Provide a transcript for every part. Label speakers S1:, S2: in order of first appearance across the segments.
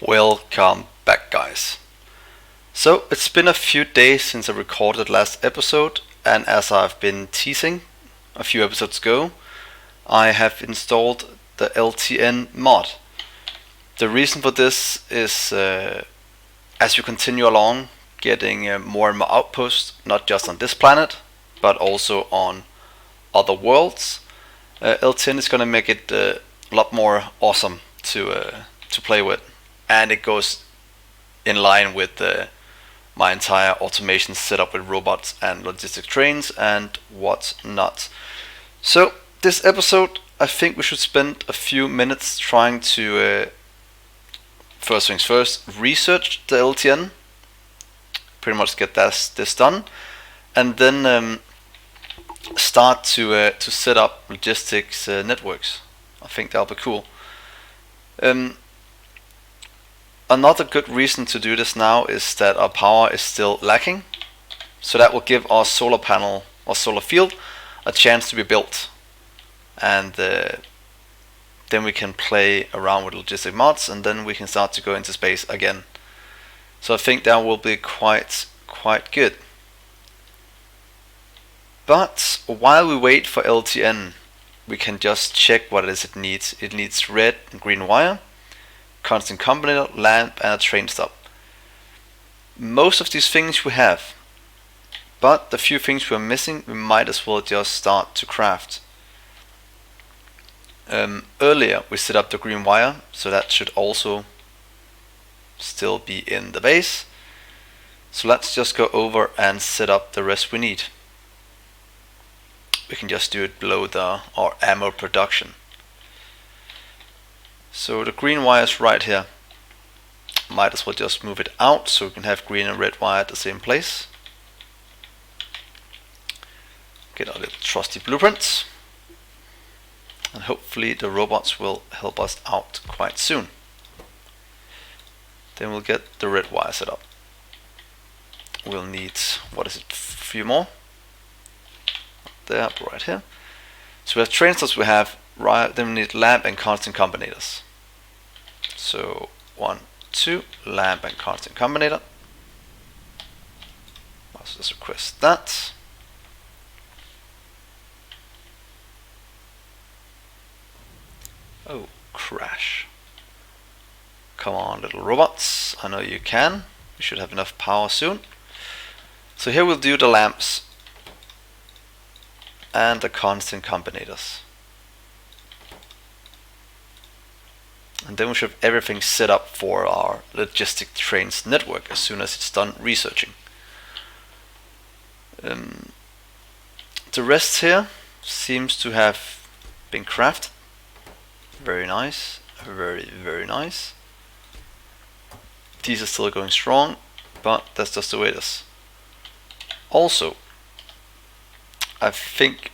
S1: Welcome back, guys. So it's been a few days since I recorded last episode, and as I've been teasing a few episodes ago, I have installed the LTN mod. The reason for this is as you continue along, getting more and more outposts, not just on this planet, but also on other worlds. LTN is going to make it a lot more awesome to play with, and it goes in line with my entire automation setup with robots and logistic trains and whatnot. So this episode, I think we should spend a few minutes trying to first things first, research the LTN, pretty much get this done, and then start to set up logistics networks. I think that'll be cool. Another good reason to do this now is that our power is still lacking, so that will give our solar panel or solar field a chance to be built, and then we can play around with logistic mods, and then we can start to go into space again. So I think that will be quite good. But while we wait for LTN, we can just check what it is it needs. It needs red and green wire, constant combinator, lamp, and a train stop. Most of these things we have, but the few things we're missing, we might as well just start to craft. Earlier we set up the green wire, so that should also still be in the base. So let's just go over and set up the rest we need. We can just do it below our ammo production. So the green wire is right here. Might as well just move it out so we can have green and red wire at the same place. Get our little trusty blueprints. And hopefully the robots will help us out quite soon. Then we'll get the red wire set up. We'll need, what is it, a few more? There, right here. So we have train stops, we have right, then we need lamp and constant combinators. So 1, 2, lamp and constant combinator. Let's just request that. Oh, crash. Come on, little robots. I know you can. You should have enough power soon. So here we'll do the lamps and the constant combinators. And then we should have everything set up for our logistic trains network as soon as it's done researching. The rest here seems to have been crafted. Very nice, very nice. These are still going strong, but that's just the way it is. Also, I think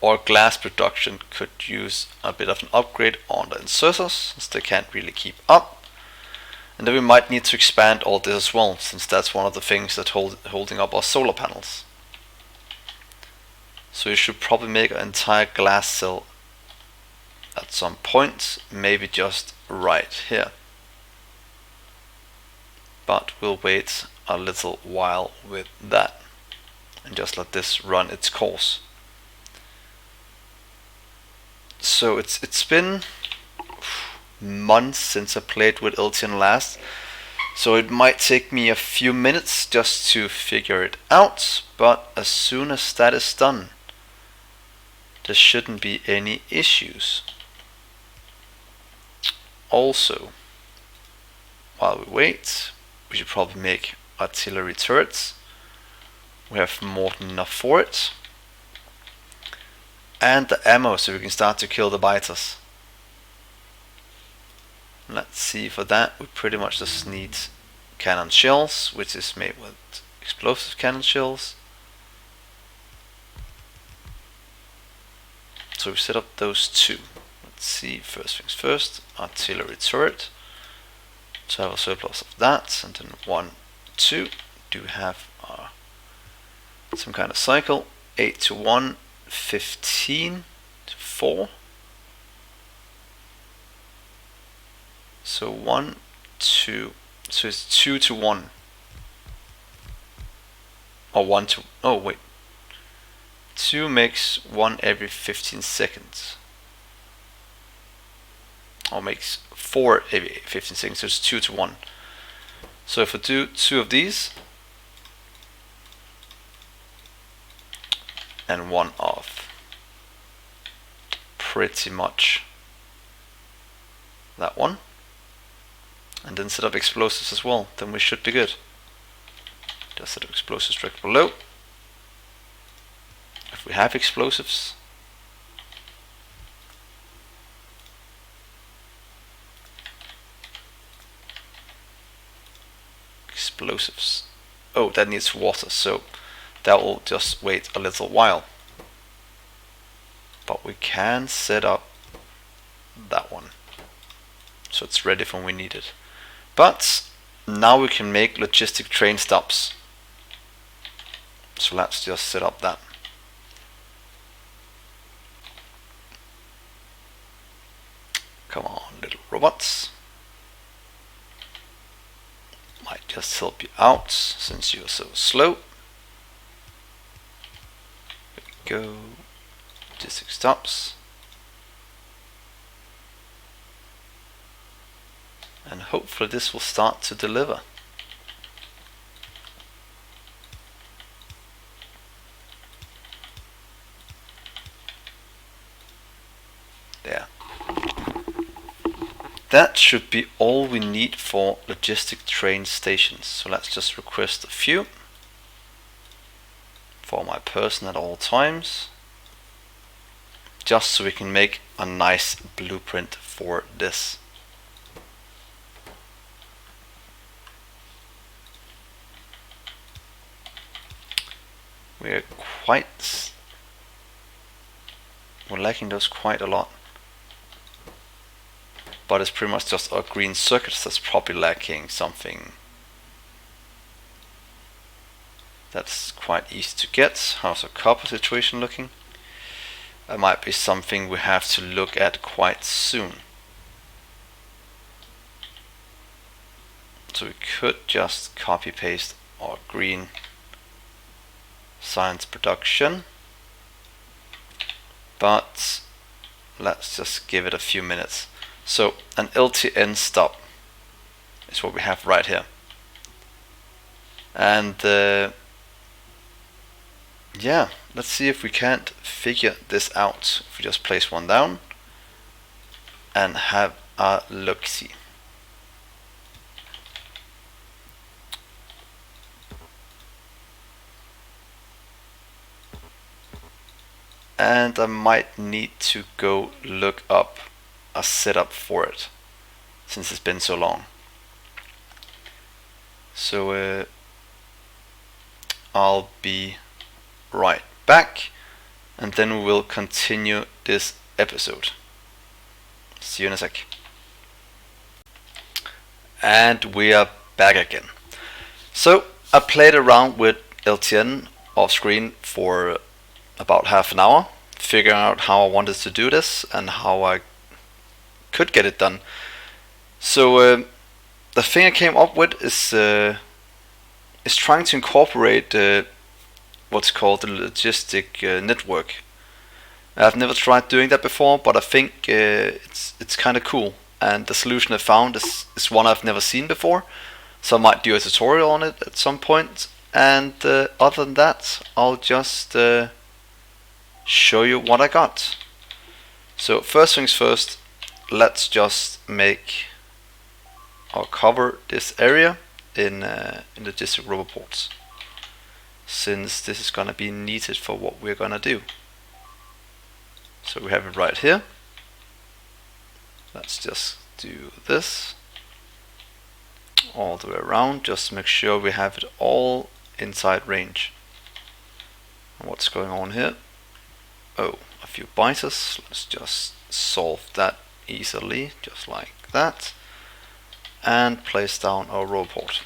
S1: our glass production could use a bit of an upgrade on the inserters, since they can't really keep up. And then we might need to expand all this as well, since that's one of the things that's holding up our solar panels. So you should probably make an entire glass cell at some point, maybe just right here. But we'll wait a little while with that and just let this run its course. So it's been months since I played with LTN last, so it might take me a few minutes just to figure it out, but as soon as that is done, there shouldn't be any issues. Also, while we wait, we should probably make artillery turrets. We have more than enough for it. And the ammo, so we can start to kill the biters. Let's see, for that we pretty much just need cannon shells, which is made with explosive cannon shells. So we set up those two. Let's see, first things first, artillery turret. So I have a surplus of that, and then 1, 2, do have some kind of cycle, 8 to 1, 15 to 4. So 1, 2. So it's 2 to 1. Or 1 to, oh wait. 2 makes 1 every 15 seconds. Or makes 4 every 15 seconds, so it's 2 to 1. So if I do 2 of these, and 1 of pretty much that one, and then set up explosives as well, then we should be good. Just set up explosives directly below. If we have explosives, oh, that needs water, so that will just wait a little while. But we can set up that one, so it's ready for when we need it. But now we can make logistic train stops. So let's just set up that. Come on, little robots. Might just help you out since you're so slow. Here we go. Logistic stops. And hopefully this will start to deliver. There. That should be all we need for logistic train stations. So let's just request a few for my person at all times, just so we can make a nice blueprint for this. We're lacking those quite a lot. But it's pretty much just our green circuits that's probably lacking something that's quite easy to get. How's our copper situation looking? That might be something we have to look at quite soon. So we could just copy paste our green science production, but let's just give it a few minutes. So an LTN stop is what we have right here. And yeah, let's see if we can't figure this out. If we just place one down and have a look-see. And I might need to go look up a setup for it, since it's been so long. So I'll be right back, and then we will continue this episode. See you in a sec. And we are back again. So I played around with LTN off screen for about half an hour, figuring out how I wanted to do this and how I could get it done. So the thing I came up with is trying to incorporate what's called the logistic network. I've never tried doing that before, but I think it's kind of cool. And the solution I found is one I've never seen before, so I might do a tutorial on it at some point. And other than that, I'll just show you what I got. So first things first, let's just make or cover this area in logistic robot ports, since this is gonna be needed for what we're gonna do. So we have it right here. Let's just do this all the way around, just to make sure we have it all inside range. And what's going on here? Oh, a few biters. Let's just solve that easily, just like that, and place down our row port.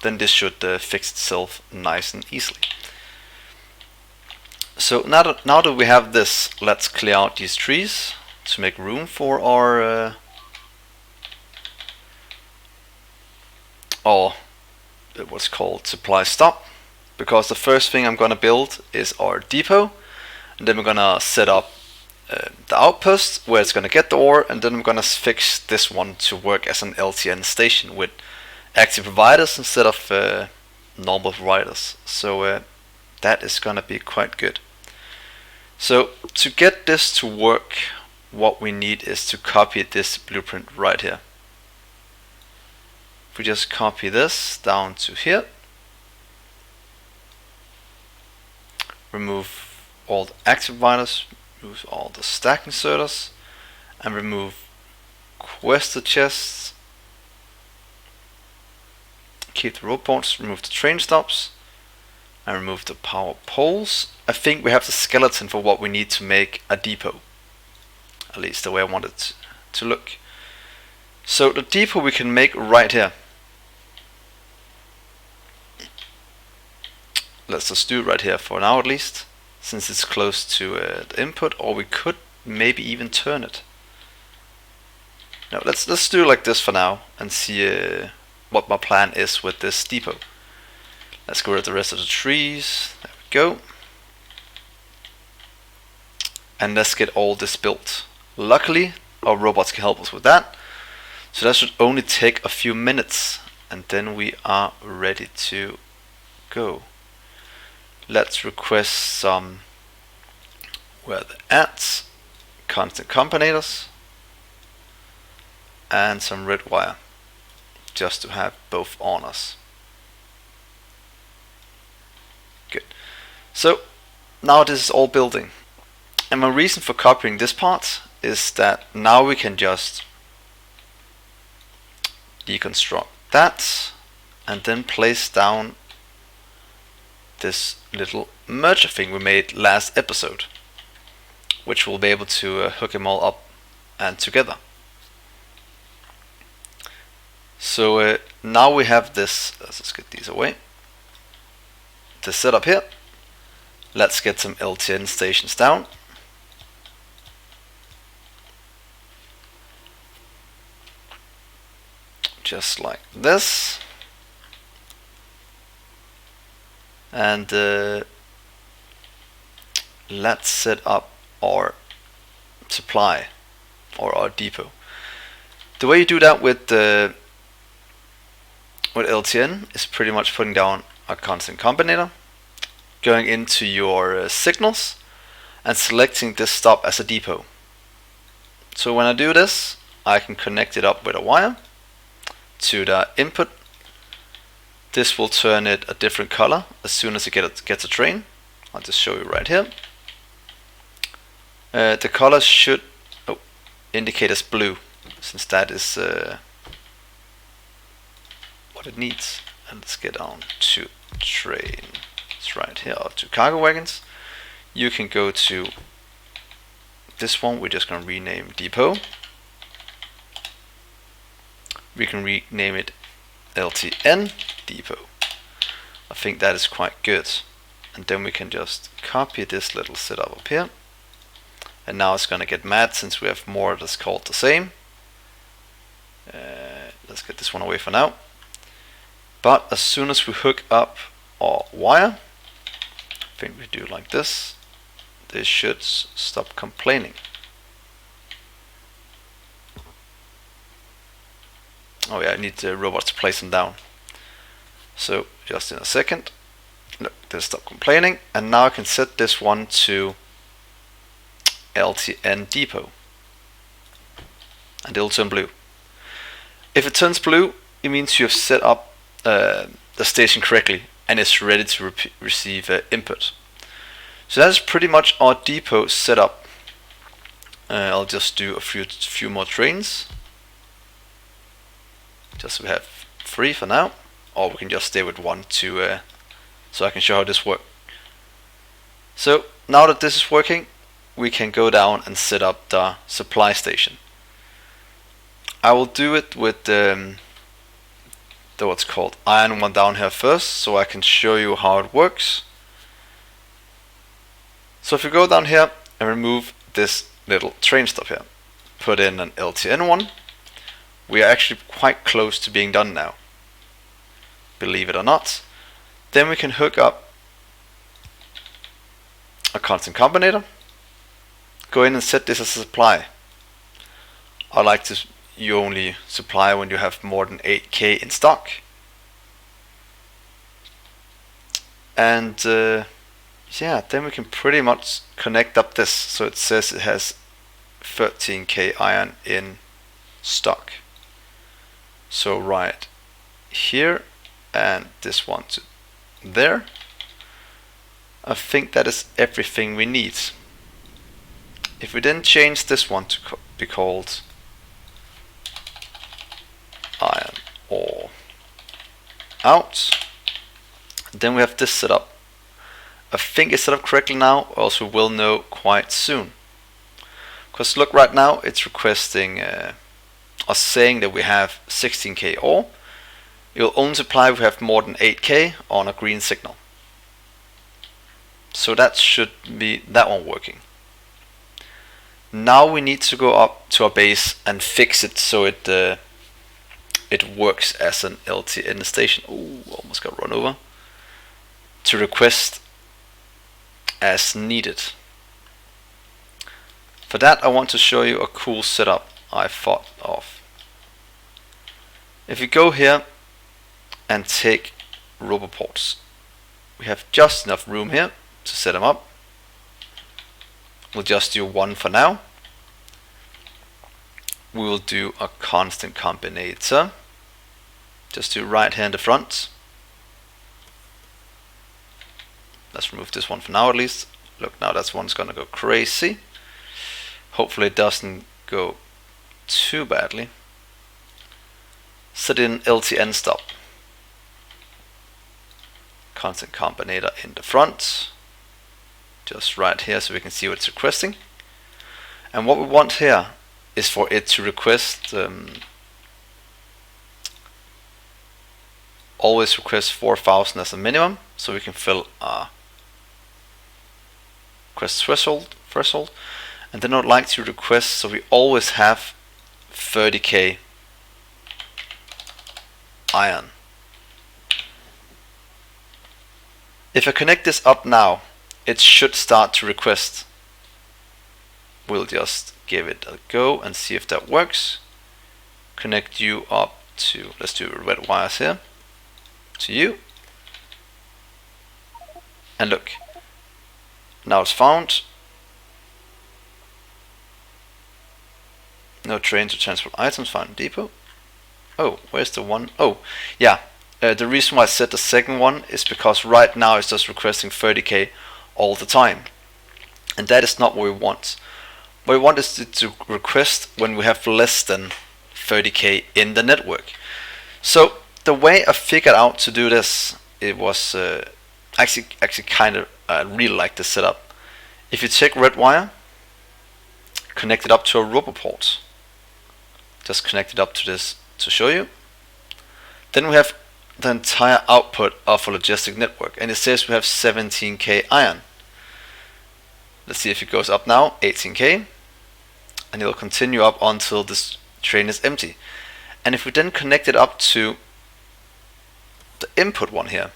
S1: Then this should fix itself nice and easily. So now that we have this, let's clear out these trees to make room for our or what's called supply stop, because the first thing I'm gonna build is our depot, and then we're gonna set up the outpost where it's gonna get the ore, and then I'm gonna fix this one to work as an LTN station with active providers instead of normal providers. So that is gonna be quite good. So to get this to work, what we need is to copy this blueprint right here. If we just copy this down to here, remove all the active providers, remove all the stack inserters, and remove quested chests, keep the road ports, remove the train stops, and remove the power poles. I think we have the skeleton for what we need to make a depot, at least the way I want it to look. So the depot we can make right here. Let's just do it right here for now at least, since it's close to the input, or we could maybe even turn it. No, let's do it like this for now and see what my plan is with this depot. Let's go rid of the rest of the trees. There we go. And let's get all this built. Luckily, our robots can help us with that. So that should only take a few minutes, and then we are ready to go. Let's request some where the at constant combinators and some red wire, just to have both on us. Good. So now this is all building, and my reason for copying this part is that now we can just deconstruct that and then place down this little merger thing we made last episode, which will be able to hook them all up and together. So now we have this. Let's get these away. This setup here. Let's get some LTN stations down. Just like this. And let's set up our supply or our depot. The way you do that with LTN is pretty much putting down a constant combinator, going into your signals, and selecting this stop as a depot. So when I do this, I can connect it up with a wire to the input. This will turn it a different color as soon as it gets a train. I'll just show you right here. The color should indicate as blue, since that is what it needs. And let's get on to train. It's right here, or to cargo wagons. You can go to this one. We're just going to rename depot. We can rename it LTN Depot. I think that is quite good. And then we can just copy this little setup up here. And now it's going to get mad since we have more that's called the same. Let's get this one away for now. But as soon as we hook up our wire, I think we do like this, this should stop complaining. Oh yeah, I need the robots to place them down. So just in a second. Look, they'll stop complaining, and now I can set this one to LTN Depot, and it'll turn blue. If it turns blue, it means you have set up the station correctly and it's ready to receive input. So that is pretty much our depot set up. I'll just do a few more trains, just so we have 3 for now, or we can just stay with 1 to so I can show how this works. So now that this is working, we can go down and set up the supply station. I will do it with the what's called iron one down here first, so I can show you how it works. So if you go down here and remove this little train stop here, put in an LTN one, we are actually quite close to being done now. believe it or not. Then we can hook up a constant combinator, go in and set this as a supply. I like to you only supply when you have more than 8K in stock. And yeah, then we can pretty much connect up this so it says it has 13K iron in stock. So right here and this one to there. I think that is everything we need. If we then change this one to be called iron ore out, then we have this set up. I think it's set up correctly now, or else we will know quite soon. Because look, right now it's requesting us saying that we have 16K ore. It will only supply if we have more than 8K on a green signal. So that should be that one working. Now we need to go up to our base and fix it so it works as an LTN station. Oh, almost got run over. To request as needed. For that I want to show you a cool setup I thought of. If you go here and take roboports, we have just enough room here to set them up. We'll just do one for now. We will do a constant combinator. Just do right here in the front. Let's remove this one for now at least. Look, now that one's gonna go crazy. Hopefully it doesn't go too badly. Set in LTN Stop. Constant combinator in the front. Just right here so we can see what it's requesting. And what we want here is for it to request always request 4,000 as a minimum, so we can fill our request threshold. And then I'd like to request so we always have 30K iron. If I connect this up now, it should start to request. We'll just give it a go and see if that works. Connect you up to, let's do red wires here, to you. And look, now it's found. No train to transport items found in depot. Oh, where's the one? Oh, yeah. The reason why I set the second one is because right now it's just requesting 30K all the time. And that is not what we want. What we want is to request when we have less than 30K in the network. So the way I figured out to do this, it was actually kind of, I really like this setup. If you take red wire, connect it up to a roboport. Just connect it up to this to show you. Then we have the entire output of a logistic network, and it says we have 17K iron. Let's see if it goes up now, 18K, and it will continue up until this train is empty. And if we then connect it up to the input one here,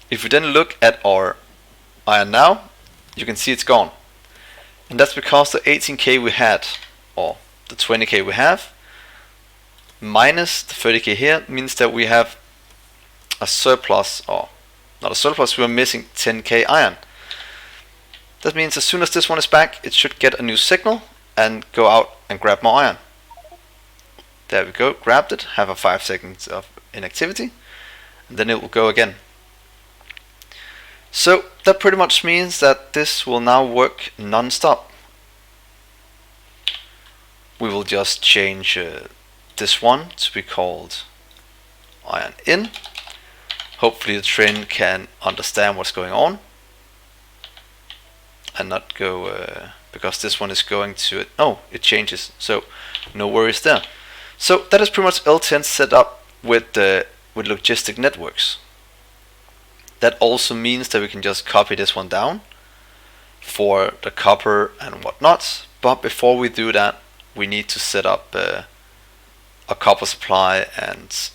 S1: if we then look at our iron now, you can see it's gone. And that's because the 18K we had, or the 20K we have, minus the 30K here, means that we have a surplus, or not a surplus, we're missing 10K iron. That means as soon as this one is back, it should get a new signal and go out and grab more iron. There we go, grabbed it, have a 5 seconds of inactivity, and then it will go again. So that pretty much means that this will now work non-stop. We will just change this one to be called iron in. Hopefully the train can understand what's going on and not go because this one is going to it. Oh, it changes, so no worries there. So that is pretty much LTN set up with logistic networks. That also means that we can just copy this one down for the copper and whatnot. But before we do that, we need to set up a copper supply and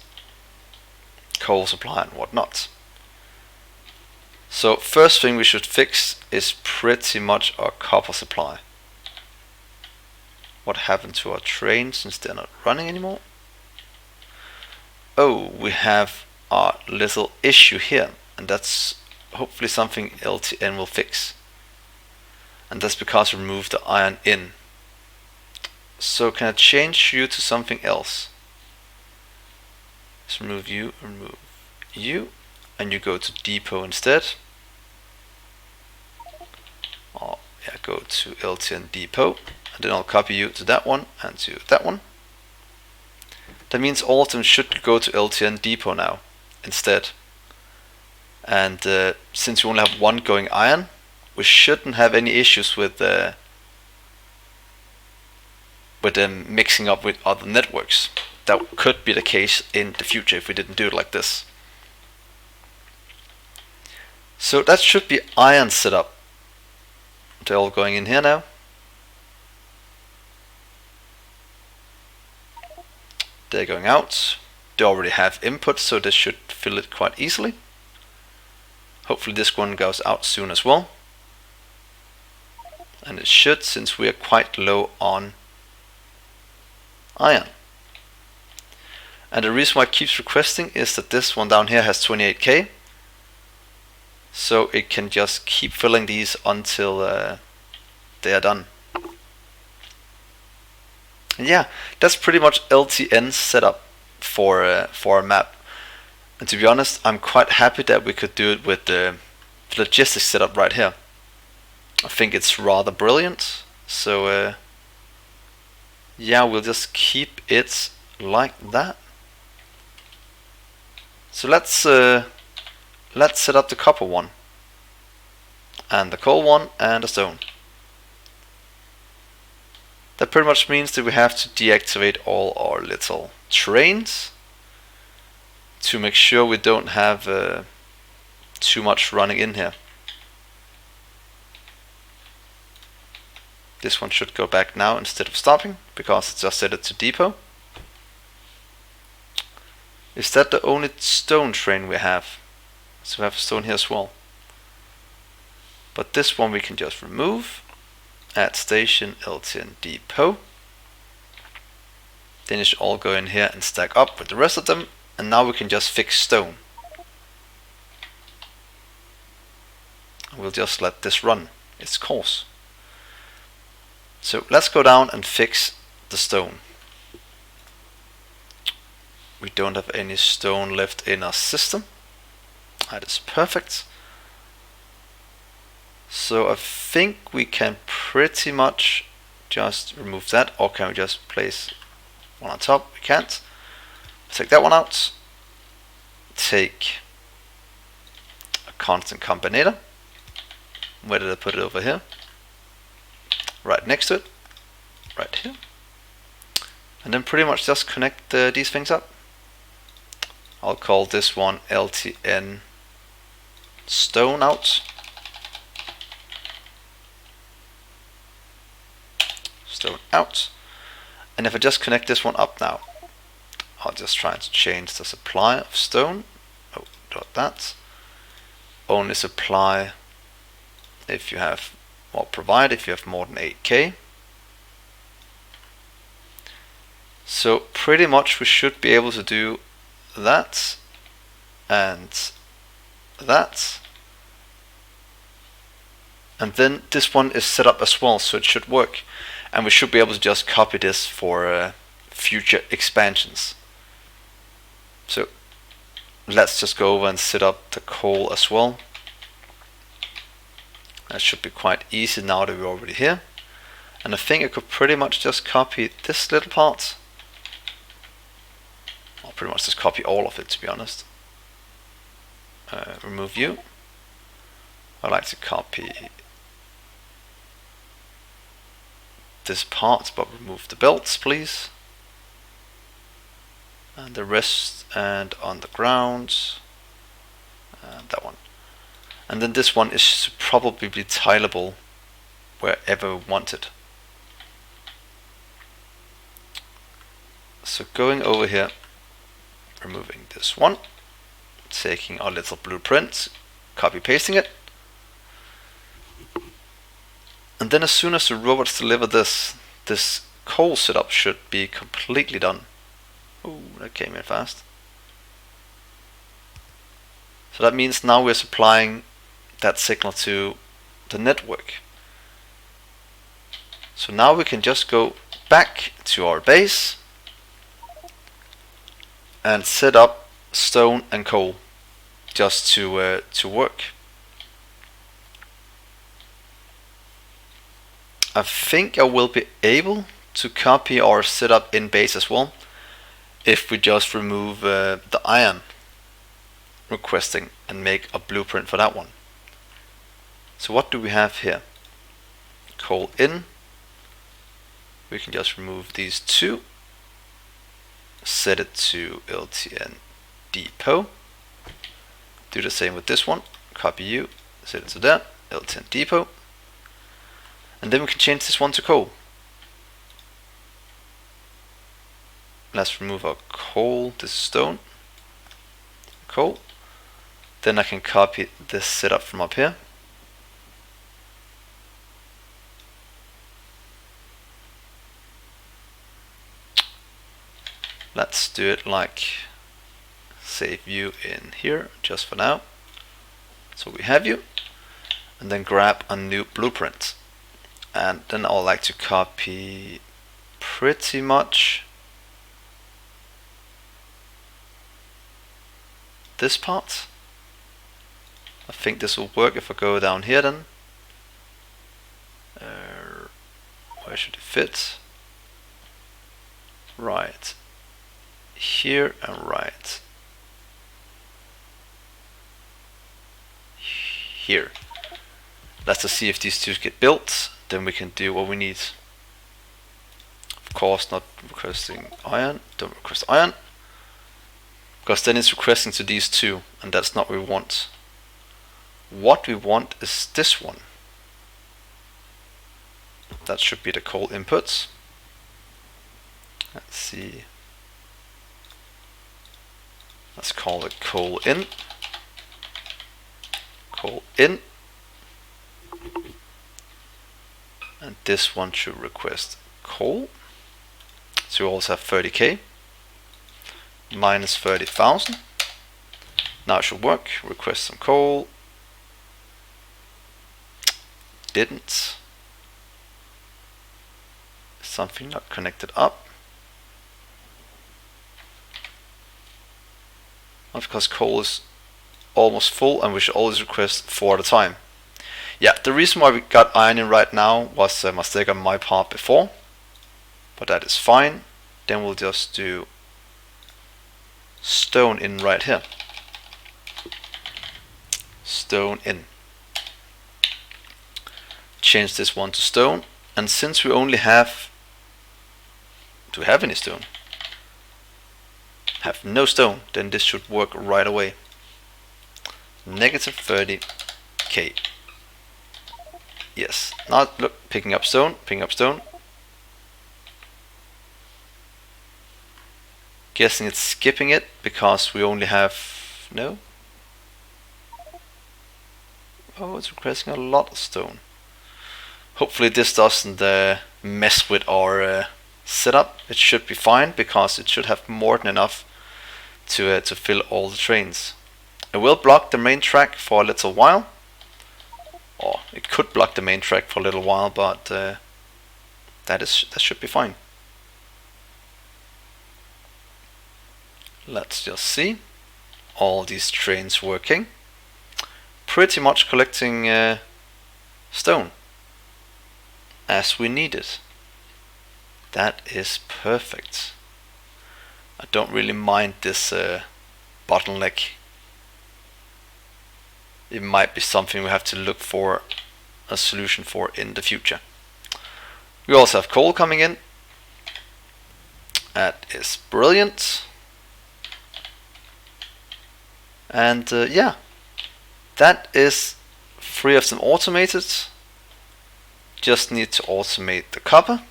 S1: coal supply and whatnot. So first thing we should fix is pretty much our copper supply. What happened to our trains since they're not running anymore? Oh, we have our little issue here, and that's hopefully something LTN will fix. And that's because we removed the iron in. So can I change you to something else? Let's remove you, and you go to depot instead. Or yeah, go to LTN Depot, and then I'll copy you to that one and to that one. That means all of them should go to LTN Depot now instead. And since we only have one going iron, we shouldn't have any issues with them mixing up with other networks. That could be the case in the future if we didn't do it like this. So that should be iron set up. They're all going in here now. They're going out. They already have input, so this should fill it quite easily. Hopefully this one goes out soon as well. And it should, since we are quite low on iron. And the reason why it keeps requesting is that this one down here has 28k. So it can just keep filling these until they are done. And yeah, that's pretty much LTN's setup for a map. And to be honest, I'm quite happy that we could do it with the logistics setup right here. I think it's rather brilliant. So yeah, we'll just keep it like that. So let's set up the copper one, and the coal one, and the stone. That pretty much means that we have to deactivate all our little trains to make sure we don't have too much running in here. This one should go back now instead of stopping, because it's just set it to depot. Is that the only stone train we have? So we have a stone here as well. But this one we can just remove. Add station LTN Depot. Then it should all go in here and stack up with the rest of them. And now we can just fix stone. We'll just let this run its course. So let's go down and fix the stone. We don't have any stone left in our system. That is perfect. So I think we can pretty much just remove that, or can we just place one on top? We can't. Take that one out. Take a constant combinator. Where did I put it? Over here? Right next to it. Right here. And then pretty much just connect these things up. I'll call this one LTN Stone out. Stone out. And if I just connect this one up now, I'll just try to change the supply of stone. Oh, not that. Only supply if you have, or provide if you have more than 8k. So pretty much we should be able to do that and that, and then this one is set up as well, so it should work, and we should be able to just copy this for future expansions. So let's just go over and set up the coal as well. That should be quite easy now that we're already here, and I think I could pretty much just copy this little part. I'll pretty much just copy all of it, to be honest. Remove you. I like to copy this part, but remove the belts, please. And the rest, and on the ground, and that one. And then this one is probably be tileable wherever we want it. So going over here, removing this one, taking our little blueprint, copy pasting it, and then as soon as the robots deliver this coal setup should be completely done. Oh, that came in fast. So that means now we're supplying that signal to the network. So now we can just go back to our base and set up stone and coal just to work. I think I will be able to copy our setup in base as well if we just remove the iron requesting and make a blueprint for that one. So what do we have here? Coal in. We can just remove these two, set it to LTN Depot. Do the same with this one. Copy you, set it to there, LTN Depot. And then we can change this one to coal. Let's remove our coal. This is stone. Coal. Then I can copy this setup from up here. Let's do it like save view in here just for now. So we have you, and then grab a new blueprint. And then I'll like to copy pretty much this part. I think this will work if I go down here then. Where should it fit? Right here and right here. Let's just see if these two get built. Then we can do what we need. Of course, not requesting iron. Don't request iron, because then it's requesting to these two, and that's not what we want. What we want is this one. That should be the coal inputs. Let's see. Let's call it coal in. Coal in. And this one should request coal. So we also have 30k minus 30,000. Now it should work. Request some coal. Didn't. Something not connected up. Of course, coal is almost full, and we should always request 4 at a time. Yeah, the reason why we got iron in right now was a mistake on my part before, but that is fine. Then we'll just do stone in right here. Stone in. Change this one to stone, and since we only have, do we have any stone? Have no stone, then this should work right away. Negative 30k. Yes, now look, picking up stone, picking up stone. Guessing it's skipping it because we only have, no? Oh, it's requesting a lot of stone. Hopefully this doesn't mess with our setup. It should be fine because it should have more than enough to fill all the trains. It will block the main track for a little while. Or it could block the main track for a little while, but that should be fine. Let's just see. All these trains working. Pretty much collecting stone as we need it. That is perfect. I don't really mind this bottleneck. It might be something we have to look for a solution for in the future. We also have coal coming in. That is brilliant. And yeah, that is 3 of them automated. Just need to automate the copper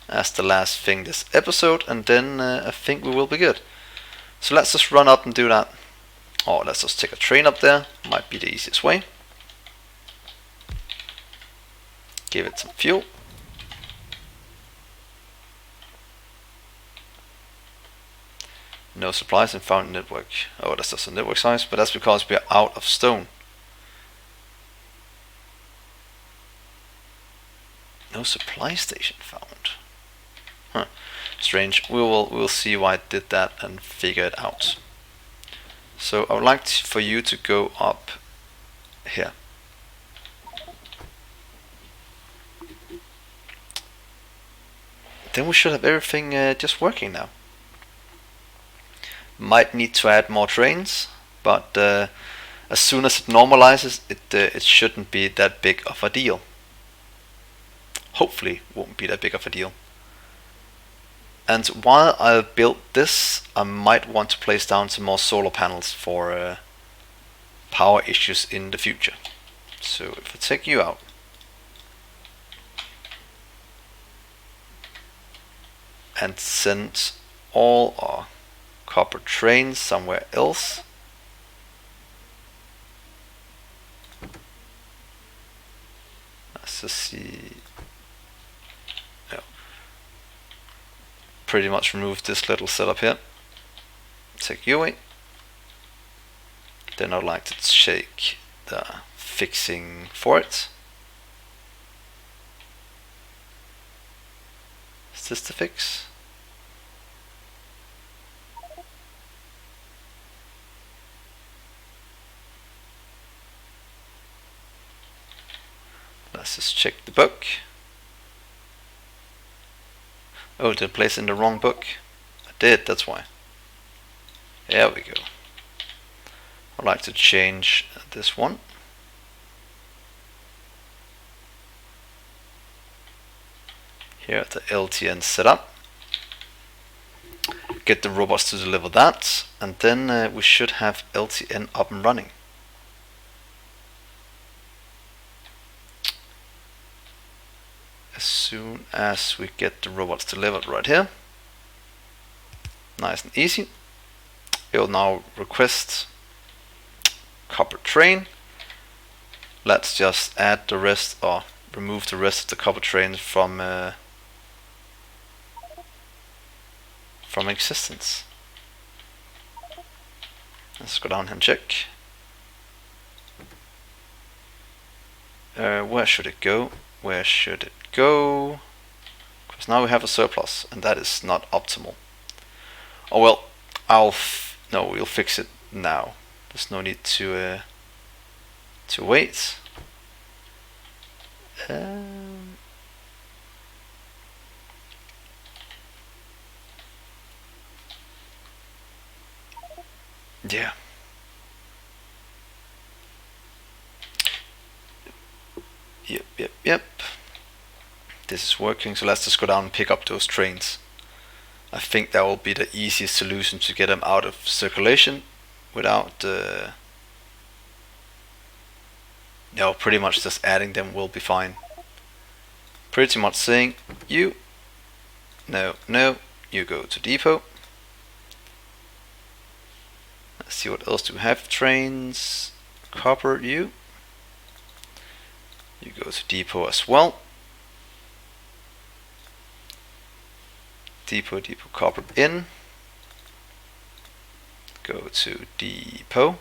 S1: as the last thing this episode, and then I think we will be good. So let's just run up and do that. Or let's just take a train up there, might be the easiest way. Give it some fuel. No supplies in found network. Oh, that's just a network size, but that's because we are out of stone. No supply station found. Huh. Strange. We'll see why it did that and figure it out. So I would like for you to go up here. Then we should have everything just working now. Might need to add more trains, but as soon as it normalizes, it shouldn't be that big of a deal. Hopefully, it won't be that big of a deal. And while I build this, I might want to place down some more solar panels for power issues in the future. So if I take you out, and send all our copper trains somewhere else. Let's just see. No. Pretty much remove this little setup here. Take you away. Then I'd like to check the fixing for it. Is this the fix? Let's just check the book. Oh, did I place in the wrong book? I did, that's why. There we go. I'd like to change this one. Here at the LTN setup. Get the robots to deliver that, and then we should have LTN up and running. As soon as we get the robots delivered right here, nice and easy, it will now request copper train. Let's just add the rest, or remove the rest of the copper trains from existence. Let's go down and check. Where should it go? Where should it go? Because now we have a surplus, and that is not optimal. Oh well, no, we'll fix it now. There's no need to wait. Yeah. Yep. This is working, so let's just go down and pick up those trains. I think that will be the easiest solution to get them out of circulation without no, pretty much just adding them will be fine. Pretty much saying you no, you go to depot. Let's see what else do we have. Trains, copper, you go to depot as well. Depot copper in. Go to depot.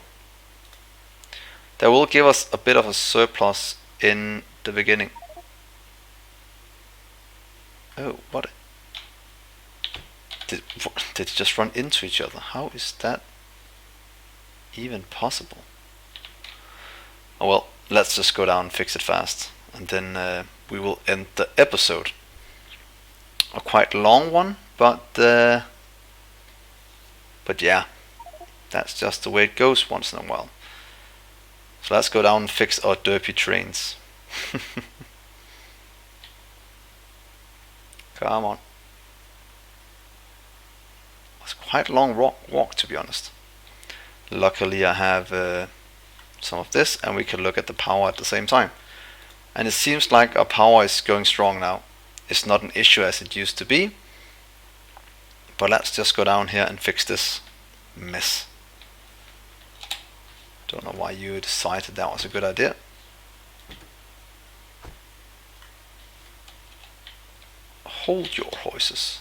S1: That will give us a bit of a surplus in the beginning. Oh, what? Did it just run into each other? How is that even possible? Oh well, let's just go down and fix it fast, and then we will end the episode. A quite long one, but yeah, that's just the way it goes once in a while. So let's go down and fix our derpy trains. Come on. It's quite a long walk to be honest. Luckily I have some of this, and we can look at the power at the same time. And it seems like our power is going strong now. It's not an issue as it used to be. But let's just go down here and fix this mess. Don't know why you decided that was a good idea. Hold your horses.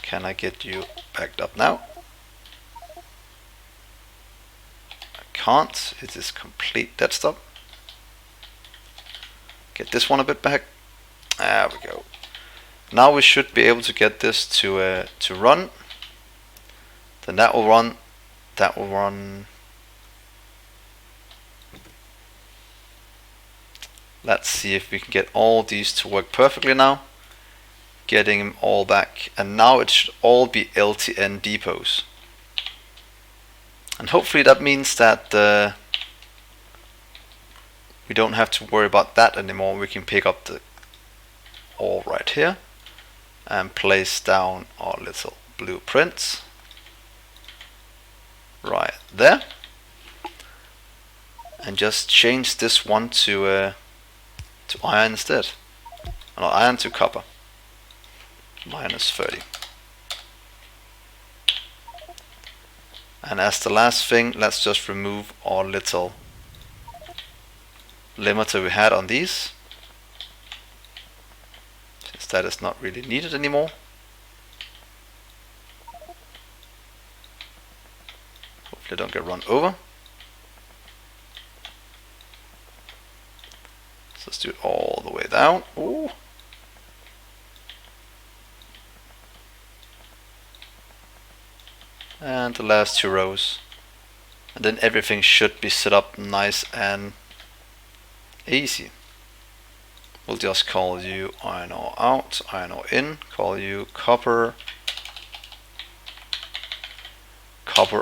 S1: Can I get you backed up now? I can't. It is complete dead stop. Get this one a bit back. There we go. Now we should be able to get this to run. Then that will run. That will run. Let's see if we can get all these to work perfectly now. Getting them all back. And now it should all be LTN depots. And hopefully that means that we don't have to worry about that anymore. We can pick up the ore right here and place down our little blueprints right there. And just change this one to iron instead. No, iron to copper. -30. And as the last thing, let's just remove our little limiter we had on these, since that is not really needed anymore. Hopefully don't get run over. So let's do it all the way down. Ooh. And the last 2 rows. And then everything should be set up nice and easy. We'll just call you iron ore out, iron ore in, call you copper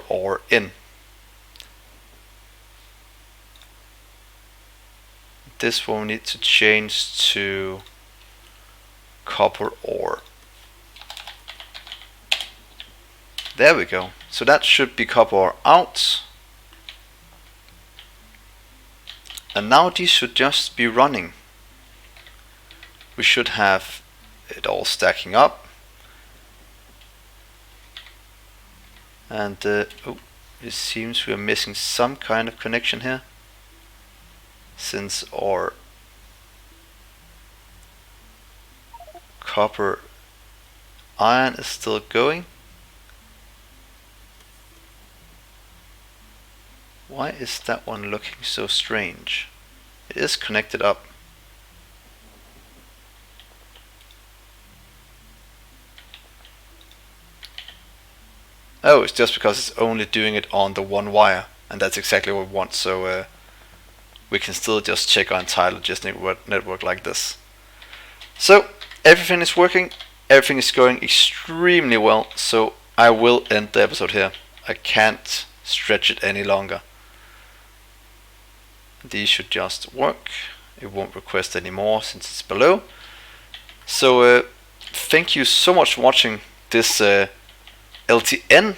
S1: ore in. This one we need to change to copper ore. There we go. So that should be copper ore out. And now these should just be running. We should have it all stacking up. And oh, it seems we are missing some kind of connection here, since our copper iron is still going. Why is that one looking so strange? It is connected up. Oh, it's just because it's only doing it on the one wire, and that's exactly what we want. So we can still just check our entire logistic network like this. So everything is working, everything is going extremely well. So I will end the episode here. I can't stretch it any longer. These should just work. It won't request anymore since it's below. So thank you so much for watching this LTN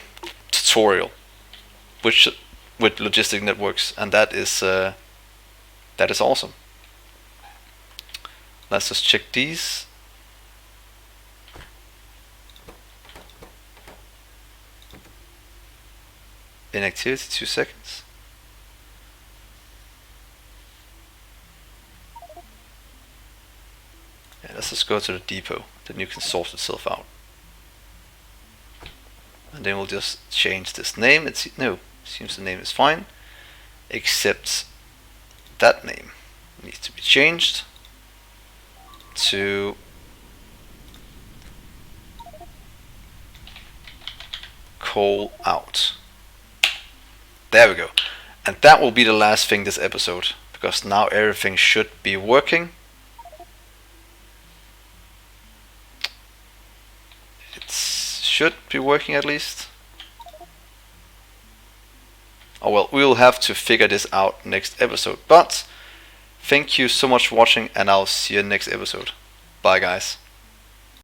S1: tutorial with logistic networks, and that is awesome. Let's just check these. Inactivity 2 seconds. Yeah, let's just go to the depot, then you can sort itself out. And then we'll just change this name. Seems the name is fine, except that name needs to be changed to coal out. There we go. And that will be the last thing this episode, because now everything should be working. Should be working at least. Oh well, we'll have to figure this out next episode. But thank you so much for watching, and I'll see you next episode. Bye guys.